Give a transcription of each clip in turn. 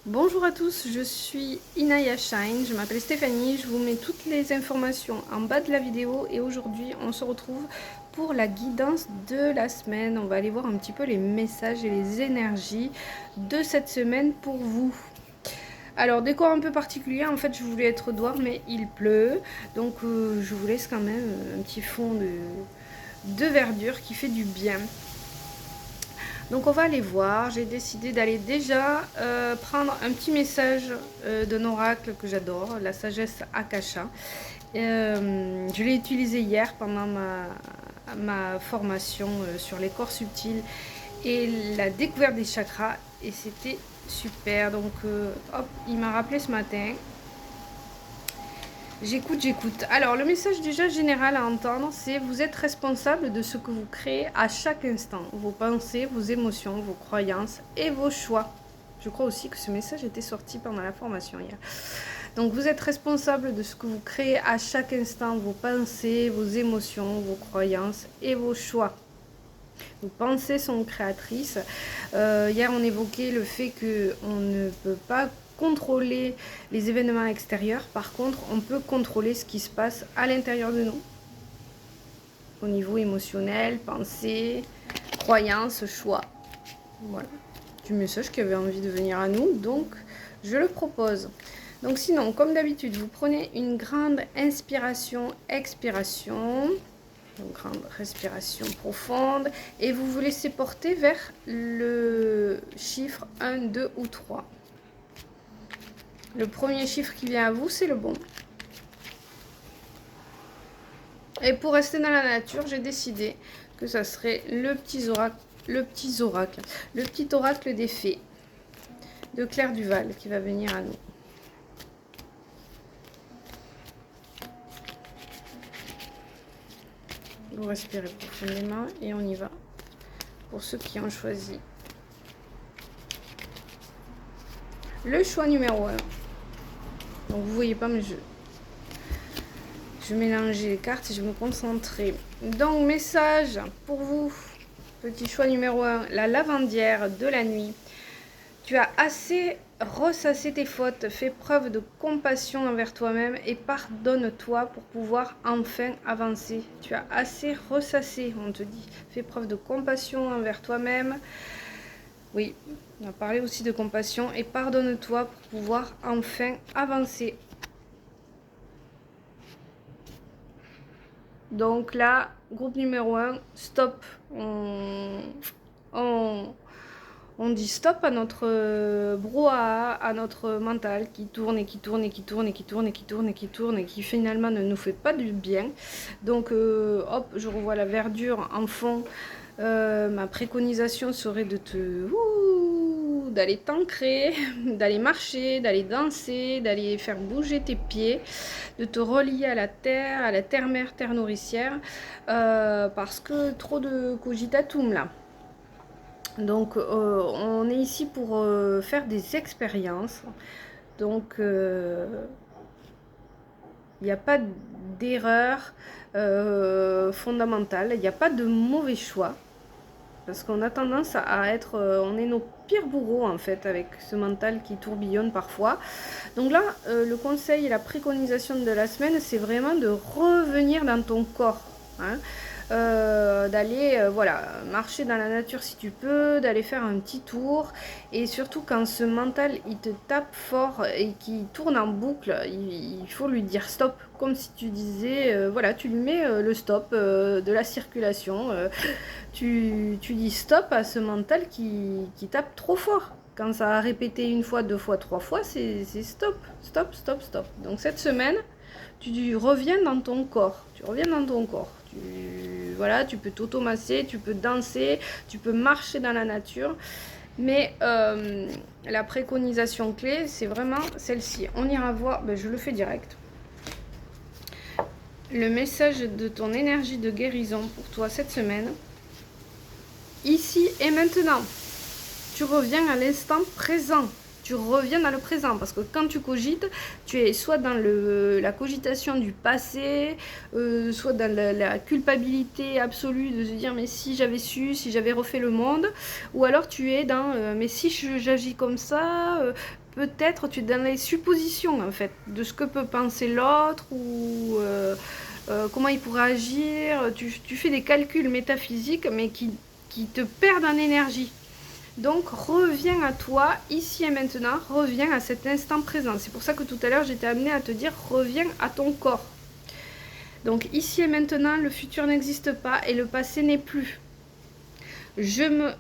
Bonjour à tous, je suis Inaya Shine, je m'appelle Stéphanie, je vous mets toutes les informations en bas de la vidéo et aujourd'hui on se retrouve pour la guidance de la semaine. On va aller voir un petit peu les messages et les énergies de cette semaine pour vous. Alors décor un peu particulier, en fait je voulais être dehors mais il pleut, donc je vous laisse quand même un petit fond de verdure qui fait du bien. Donc on va aller voir, j'ai décidé d'aller déjà prendre un petit message d'un oracle que j'adore, la sagesse Akasha. Je l'ai utilisé hier pendant ma formation sur les corps subtils et la découverte des chakras et c'était super. Donc hop, il m'a rappelé ce matin. J'écoute. Alors, le message déjà général à entendre, c'est vous êtes responsable de ce que vous créez à chaque instant. Vos pensées, vos émotions, vos croyances et vos choix. Je crois aussi que ce message était sorti pendant la formation hier. Donc, vous êtes responsable de ce que vous créez à chaque instant. Vos pensées, vos émotions, vos croyances et vos choix. Vos pensées sont créatrices. Hier, on évoquait le fait qu'on ne peut pas contrôler les événements extérieurs. Par contre, on peut contrôler ce qui se passe à l'intérieur de nous. Au niveau émotionnel, pensée, croyance, choix. Voilà. Du message qui avait envie de venir à nous. Donc, je le propose. Donc sinon, comme d'habitude, vous prenez une grande inspiration, expiration. Donc, grande respiration profonde. Et vous vous laissez porter vers le chiffre 1, 2 ou 3. Le premier chiffre qui vient à vous, c'est le bon. Et pour rester dans la nature, j'ai décidé que ça serait le petit oracle des fées de Claire Duval qui va venir à nous. Vous respirez profondément et on y va. Pour ceux qui ont choisi le choix numéro 1. Donc vous voyez pas, mais je mélangeais les cartes et je me concentrais. Donc message pour vous, petit choix numéro 1, la lavandière de la nuit. Tu as assez ressassé tes fautes, fais preuve de compassion envers toi-même et pardonne-toi pour pouvoir enfin avancer. Tu as assez ressassé, on te dit. Fais preuve de compassion envers toi-même. Oui, on a parlé aussi de compassion et pardonne-toi pour pouvoir enfin avancer. Donc là, groupe numéro 1, stop. On dit stop à notre brouhaha, à notre mental qui tourne et qui tourne et qui tourne et qui tourne et qui tourne et qui tourne et qui finalement ne nous fait pas du bien. Donc hop, je revois la verdure en fond. Ma préconisation serait de d'aller t'ancrer, d'aller marcher, d'aller danser, d'aller faire bouger tes pieds, de te relier à la terre-mère, terre nourricière, parce que trop de cogitatum là. Donc on est ici pour faire des expériences. Donc il n'y a pas d'erreur fondamentale, il n'y a pas de mauvais choix. Parce qu'on a tendance à être, on est nos pires bourreaux en fait, avec ce mental qui tourbillonne parfois. Donc là, le conseil et la préconisation de la semaine, c'est vraiment de revenir dans ton corps. Hein, d'aller voilà, marcher dans la nature si tu peux, d'aller faire un petit tour. Et surtout quand ce mental, il te tape fort et qui tourne en boucle, il faut lui dire stop. Comme si tu disais, voilà, tu lui mets le stop de la circulation. Tu dis stop à ce mental qui tape trop fort. Quand ça a répété une fois, deux fois, trois fois, c'est stop, stop, stop, stop. Donc cette semaine, tu reviens dans ton corps. Tu reviens dans ton corps. Voilà, tu peux t'automasser, tu peux danser, tu peux marcher dans la nature. Mais la préconisation clé, c'est vraiment celle-ci. On ira voir, ben, je le fais direct. Le message de ton énergie de guérison pour toi cette semaine. Ici et maintenant. Tu reviens à l'instant présent. Tu reviens dans le présent. Parce que quand tu cogites, tu es soit dans la cogitation du passé, soit dans la culpabilité absolue de se dire mais si j'avais su, si j'avais refait le monde. Ou alors tu es dans mais si j'agis comme ça, peut-être tu es dans les suppositions, en fait, de ce que peut penser l'autre ou comment il pourrait agir. Tu fais des calculs métaphysiques, mais qui te perdent en énergie. Donc, reviens à toi, ici et maintenant, reviens à cet instant présent. C'est pour ça que tout à l'heure, j'étais amenée à te dire, reviens à ton corps. Donc, ici et maintenant, le futur n'existe pas et le passé n'est plus. Je me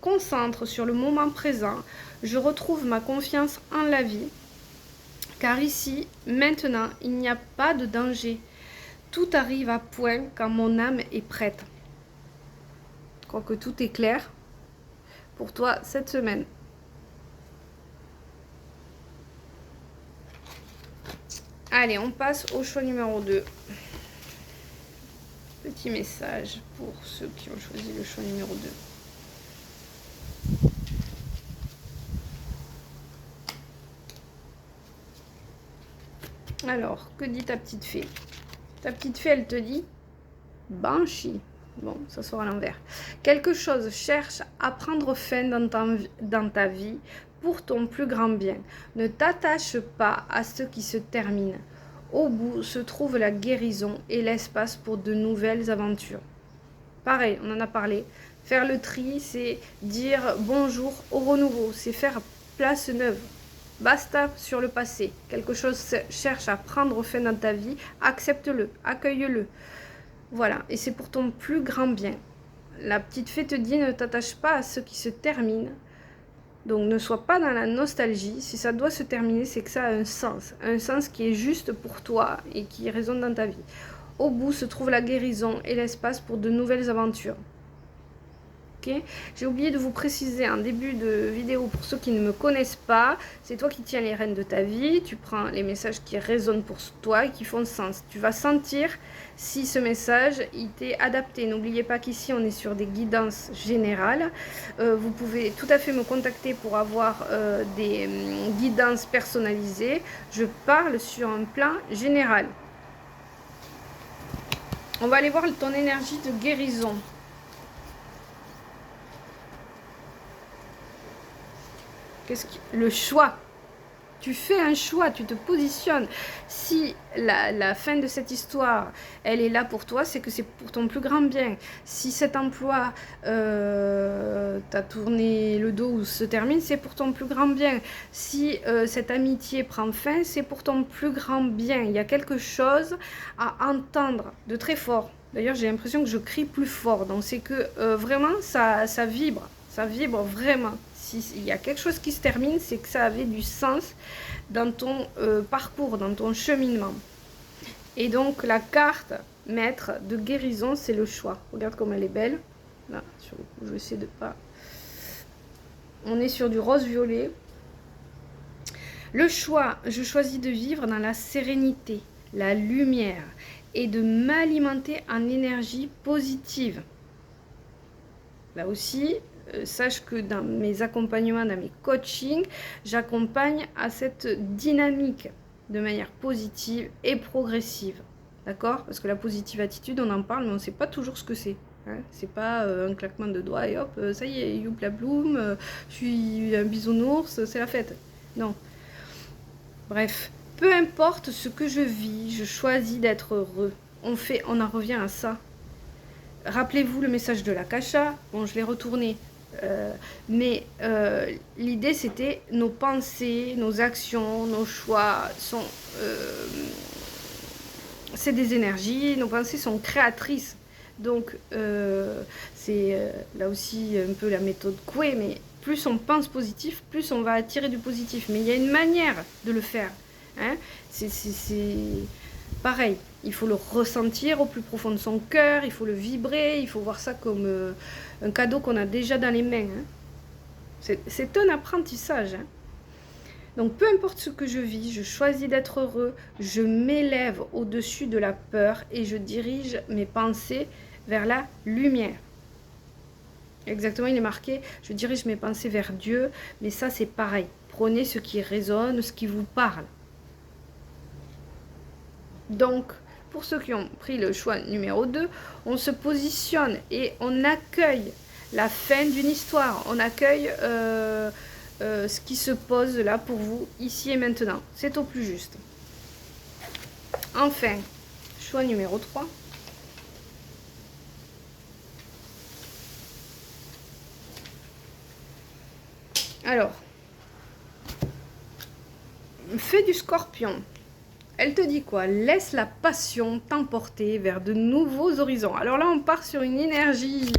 concentre sur le moment présent. Je retrouve ma confiance en la vie. Car ici, maintenant, il n'y a pas de danger. Tout arrive à point quand mon âme est prête. Je crois que tout est clair pour toi cette semaine. Allez, on passe au choix numéro 2. Petit message pour ceux qui ont choisi le choix numéro 2. Alors, que dit ta petite fée? Ta petite fée, elle te dit Banshee. Bon, ça sera à l'envers. Quelque chose cherche à prendre fin dans ta vie pour ton plus grand bien. Ne t'attache pas à ce qui se termine. Au bout se trouve la guérison et l'espace pour de nouvelles aventures. Pareil, on en a parlé. Faire le tri, c'est dire bonjour au renouveau. C'est faire place neuve. Basta sur le passé. Quelque chose cherche à prendre fin dans ta vie. Accepte-le, accueille-le. Voilà, et c'est pour ton plus grand bien. La petite fée te dit, ne t'attache pas à ce qui se termine. Donc ne sois pas dans la nostalgie. Si ça doit se terminer, c'est que ça a un sens qui est juste pour toi et qui résonne dans ta vie. Au bout se trouve la guérison et l'espace pour de nouvelles aventures. Okay. J'ai oublié de vous préciser en début de vidéo, pour ceux qui ne me connaissent pas, c'est toi qui tiens les rênes de ta vie, tu prends les messages qui résonnent pour toi et qui font sens. Tu vas sentir si ce message il t'est adapté. N'oubliez pas qu'ici on est sur des guidances générales. Vous pouvez tout à fait me contacter pour avoir des guidances personnalisées. Je parle sur un plan général. On va aller voir ton énergie de guérison. Le choix. Tu fais un choix, tu te positionnes. Si la fin de cette histoire, elle est là pour toi, c'est que c'est pour ton plus grand bien. Si cet emploi t'a tourné le dos ou se termine, c'est pour ton plus grand bien. Si cette amitié prend fin, c'est pour ton plus grand bien. Il y a quelque chose à entendre de très fort. D'ailleurs, j'ai l'impression que je crie plus fort. Donc, c'est que vraiment, ça vibre. Ça vibre vraiment. S'il y a quelque chose qui se termine, c'est que ça avait du sens dans ton parcours, dans ton cheminement. Et donc, la carte maître de guérison, c'est le choix. Regarde comme elle est belle. Là, sur le coup, je vais essayer de pas... On est sur du rose-violet. Le choix, je choisis de vivre dans la sérénité, la lumière et de m'alimenter en énergie positive. Là aussi... sache que dans mes accompagnements, dans mes coachings, j'accompagne à cette dynamique de manière positive et progressive. D'accord? Parce que la positive attitude, on en parle, mais on ne sait pas toujours ce que c'est. Hein? C'est pas un claquement de doigts et hop, ça y est, youpla bloum, je suis un bisounours, c'est la fête. Non. Bref, peu importe ce que je vis, je choisis d'être heureux. On en revient à ça. Rappelez-vous le message de l'Akasha. Bon, je l'ai retourné. Mais l'idée c'était nos pensées, nos actions, nos choix sont c'est des énergies, nos pensées sont créatrices. Donc c'est là aussi un peu la méthode Coué, mais plus on pense positif, plus on va attirer du positif. Mais il y a une manière de le faire. Hein, c'est pareil, il faut le ressentir au plus profond de son cœur, il faut le vibrer, il faut voir ça comme un cadeau qu'on a déjà dans les mains. Hein. C'est un apprentissage. Hein. Donc peu importe ce que je vis, je choisis d'être heureux, je m'élève au-dessus de la peur et je dirige mes pensées vers la lumière. Exactement, il est marqué, je dirige mes pensées vers Dieu, mais ça c'est pareil. Prenez ce qui résonne, ce qui vous parle. Donc, pour ceux qui ont pris le choix numéro 2, on se positionne et on accueille la fin d'une histoire. On accueille ce qui se pose là pour vous, ici et maintenant. C'est au plus juste. Enfin, choix numéro 3. Alors, fée du Scorpion. Elle te dit quoi? Laisse la passion t'emporter vers de nouveaux horizons. Alors là, on part sur une énergie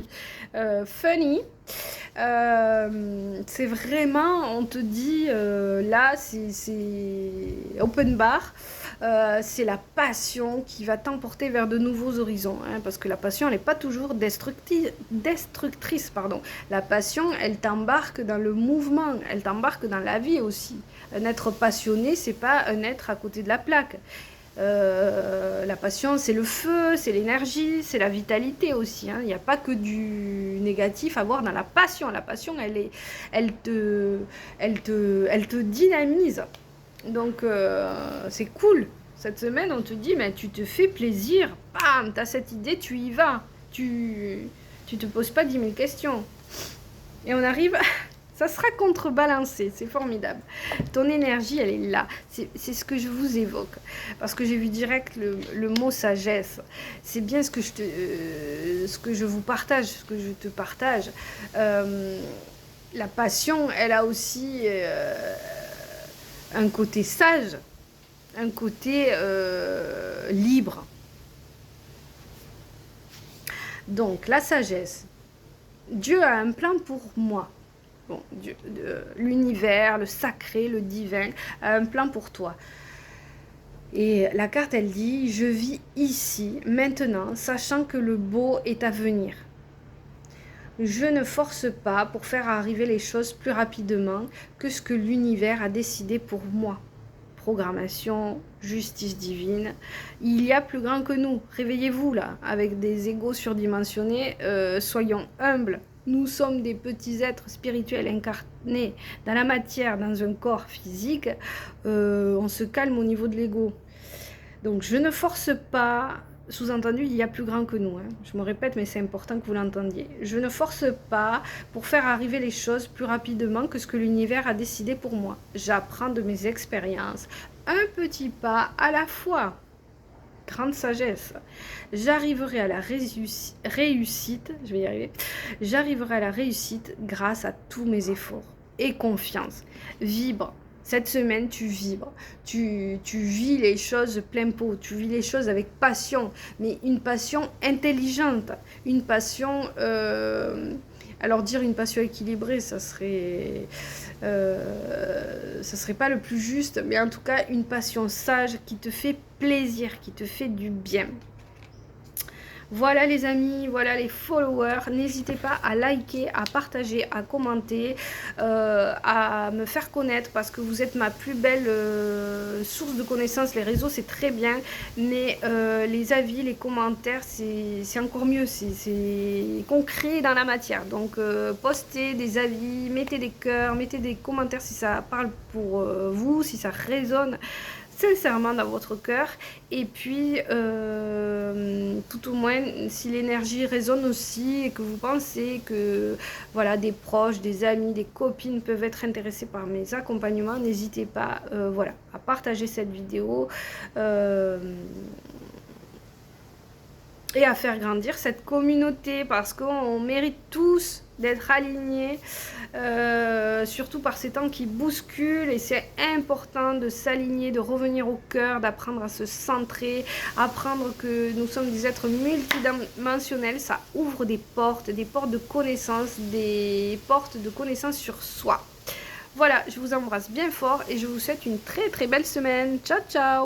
funny. C'est vraiment, on te dit, là, c'est open bar. C'est la passion qui va t'emporter vers de nouveaux horizons. Hein, parce que la passion, elle n'est pas toujours destructrice. Pardon. La passion, elle t'embarque dans le mouvement. Elle t'embarque dans la vie aussi. Un être passionné, c'est pas un être à côté de la plaque. La passion, c'est le feu, c'est l'énergie, c'est la vitalité aussi. Hein. Il n'y a pas que du négatif à voir dans la passion. La passion, elle te dynamise. Donc, c'est cool. Cette semaine, on te dit, mais tu te fais plaisir. Bam, tu as cette idée, tu y vas. Tu te poses pas 10 000 questions. Et on arrive... Ça sera contrebalancé, c'est formidable. Ton énergie, elle est là. C'est ce que je vous évoque. Parce que j'ai vu direct le mot sagesse. C'est bien ce que je vous partage, ce que je te partage. La passion, elle a aussi un côté sage, un côté libre. Donc, la sagesse. Dieu a un plan pour moi. Bon, l'univers, le sacré, le divin, a un plan pour toi. Et la carte, elle dit, je vis ici, maintenant, sachant que le beau est à venir. Je ne force pas pour faire arriver les choses plus rapidement que ce que l'univers a décidé pour moi. Programmation, justice divine. Il y a plus grand que nous. Réveillez-vous là, avec des égos surdimensionnés. Soyons humbles. Nous sommes des petits êtres spirituels incarnés dans la matière, dans un corps physique. On se calme au niveau de l'ego. Donc je ne force pas, sous-entendu, il y a plus grand que nous. Hein. Je me répète, mais c'est important que vous l'entendiez. Je ne force pas pour faire arriver les choses plus rapidement que ce que l'univers a décidé pour moi. J'apprends de mes expériences, un petit pas à la fois. Grande sagesse. J'arriverai à la réussite, je vais y arriver, j'arriverai à la réussite grâce à tous mes efforts. Et confiance. Vibre. Cette semaine, tu vibres. Tu vis les choses plein pot. Tu vis les choses avec passion. Mais une passion intelligente. Une passion... alors dire une passion équilibrée, ça serait pas le plus juste, mais en tout cas une passion sage qui te fait plaisir, qui te fait du bien. Voilà les amis, voilà les followers. N'hésitez pas à liker, à partager, à commenter, à me faire connaître parce que vous êtes ma plus belle source de connaissances. Les réseaux, c'est très bien, mais les avis, les commentaires, c'est encore mieux. C'est concret dans la matière. Donc, postez des avis, mettez des cœurs, mettez des commentaires si ça parle pour vous, si ça résonne sincèrement dans votre cœur, et puis tout au moins si l'énergie résonne aussi et que vous pensez que voilà, des proches, des amis, des copines peuvent être intéressés par mes accompagnements, n'hésitez pas voilà, à partager cette vidéo et à faire grandir cette communauté parce qu'on mérite tous d'être alignés, surtout par ces temps qui bousculent, et c'est important de s'aligner, de revenir au cœur, d'apprendre à se centrer, apprendre que nous sommes des êtres multidimensionnels. Ça ouvre des portes de connaissances, des portes de connaissances sur soi. Voilà, je vous embrasse bien fort et je vous souhaite une très très belle semaine. Ciao ciao.